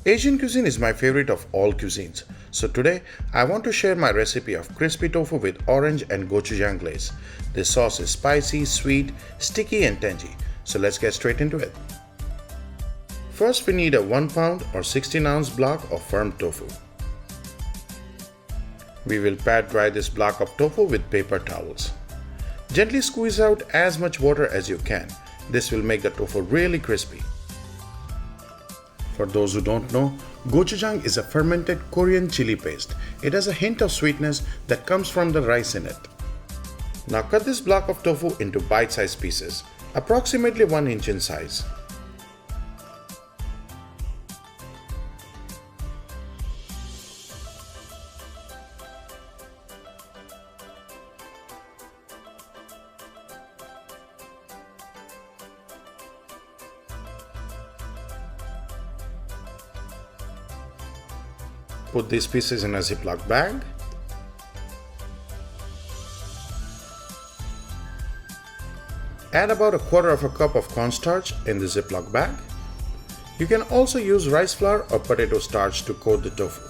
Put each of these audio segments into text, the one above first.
Asian cuisine is my favorite of all cuisines. So today, I want to share my recipe of crispy tofu with orange and gochujang glaze. This sauce is spicy, sweet, sticky and tangy. So let's get straight into it. First, we need a 1 pound or 16-ounce block of firm tofu. We will pat dry this block of tofu with paper towels. Gently squeeze out as much water as you can. This will make the tofu really crispy. For those who don't know, gochujang is a fermented Korean chili paste. It has a hint of sweetness that comes from the rice in it. Now cut this block of tofu into bite-sized pieces, approximately 1 inch in size. Put these pieces in a Ziploc bag. Add about 1/4 cup of cornstarch in the Ziploc bag. You can also use rice flour or potato starch to coat the tofu.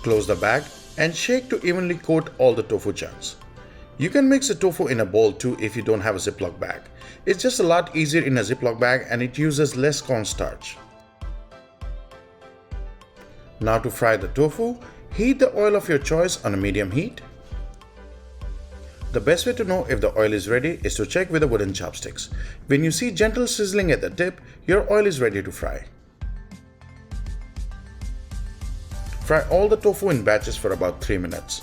Close the bag and shake to evenly coat all the tofu chunks. You can mix the tofu in a bowl too if you don't have a Ziploc bag. It's just a lot easier in a Ziploc bag and it uses less cornstarch. Now to fry the tofu, heat the oil of your choice on a medium heat. The best way to know if the oil is ready is to check with the wooden chopsticks. When you see gentle sizzling at the tip, your oil is ready to fry. Fry all the tofu in batches for about 3 minutes.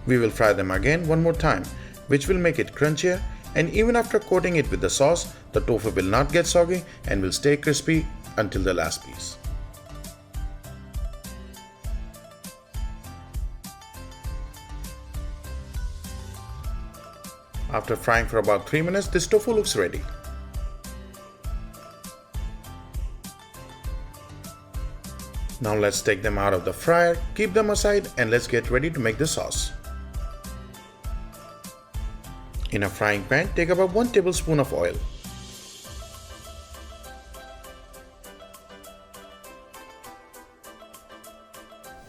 We will fry them again one more time, which will make it crunchier, and even after coating it with the sauce, the tofu will not get soggy and will stay crispy until the last piece. After frying for about 3 minutes, this tofu looks ready. Now let's take them out of the fryer, keep them aside, and let's get ready to make the sauce. In a frying pan, take about 1 tablespoon of oil.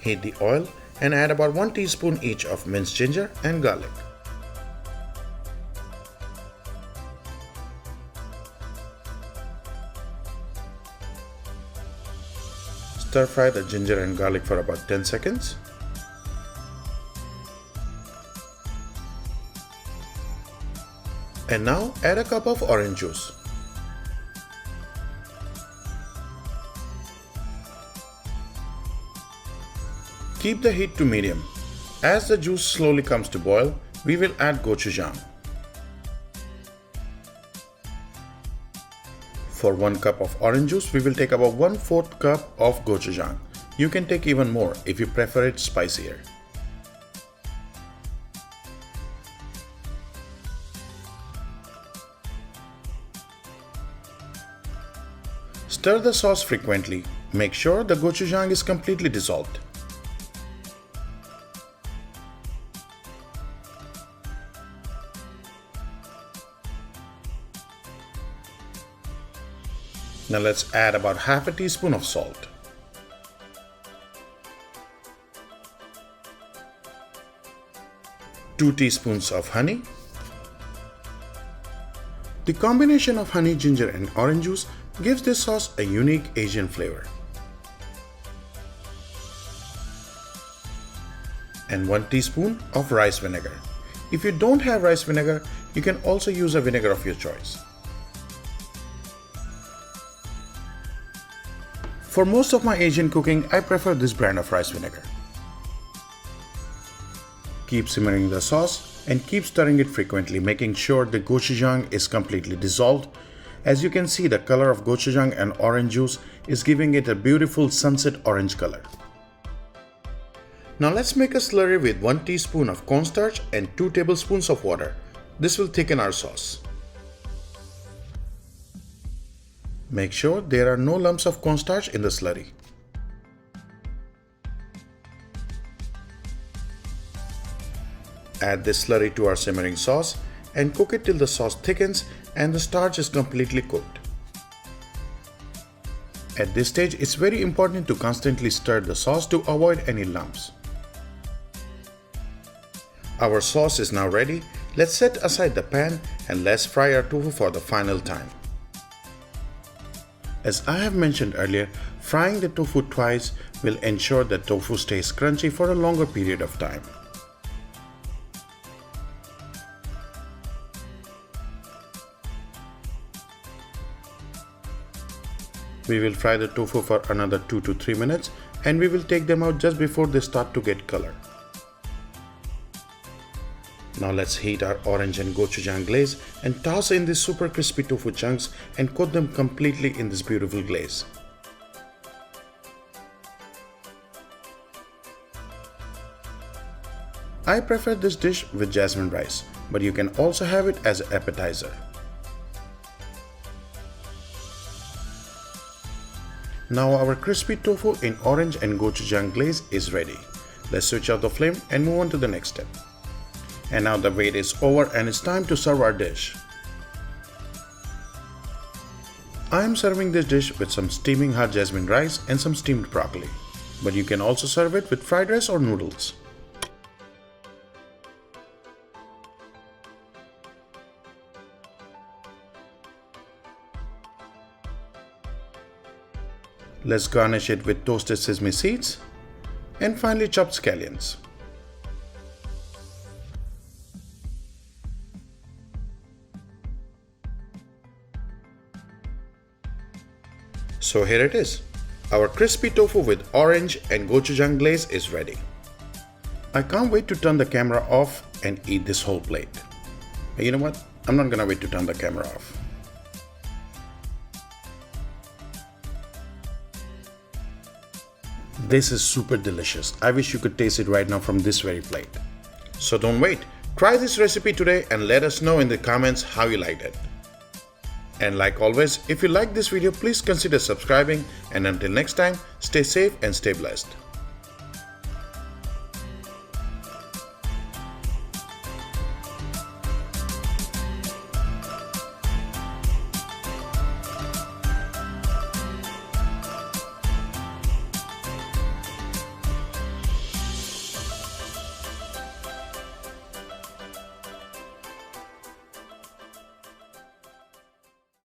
Heat the oil and add about 1 teaspoon each of minced ginger and garlic. Stir fry the ginger and garlic for about 10 seconds. And now add a cup of orange juice. Keep the heat to medium. As the juice slowly comes to boil, we will add gochujang. For 1 cup of orange juice, we will take about 1/4 cup of gochujang. You can take even more if you prefer it spicier. Stir the sauce frequently. Make sure the gochujang is completely dissolved. Now let's add about 1/2 teaspoon of salt. Two teaspoons of honey. The combination of honey, ginger and orange juice gives this sauce a unique Asian flavor. And 1 teaspoon of rice vinegar. If you don't have rice vinegar, you can also use a vinegar of your choice. For most of my Asian cooking, I prefer this brand of rice vinegar. Keep simmering the sauce and keep stirring it frequently, making sure the gochujang is completely dissolved. As you can see, the color of gochujang and orange juice is giving it a beautiful sunset orange color. Now let's make a slurry with 1 teaspoon of cornstarch and 2 tablespoons of water. This will thicken our sauce. Make sure there are no lumps of cornstarch in the slurry. Add this slurry to our simmering sauce and cook it till the sauce thickens and the starch is completely cooked. At this stage, it's very important to constantly stir the sauce to avoid any lumps. Our sauce is now ready. Let's set aside the pan and let's fry our tofu for the final time. As I have mentioned earlier, frying the tofu twice will ensure that tofu stays crunchy for a longer period of time. We will fry the tofu for another 2 to 3 minutes and we will take them out just before they start to get color. Now let's heat our orange and gochujang glaze and toss in these super crispy tofu chunks and coat them completely in this beautiful glaze. I prefer this dish with jasmine rice, but you can also have it as an appetizer. Now our crispy tofu in orange and gochujang glaze is ready. Let's switch off the flame and move on to the next step. And now the wait is over and it's time to serve our dish. I am serving this dish with some steaming hot jasmine rice and some steamed broccoli. But you can also serve it with fried rice or noodles. Let's garnish it with toasted sesame seeds and finely chopped scallions. So here it is. Our crispy tofu with orange and gochujang glaze is ready. I can't wait to turn the camera off and eat this whole plate. But you know what? I'm not gonna wait to turn the camera off. This is super delicious. I wish you could taste it right now from this very plate. So don't wait. Try this recipe today and let us know in the comments how you liked it. And like always, if you like this video, please consider subscribing, and until next time, stay safe and stay blessed.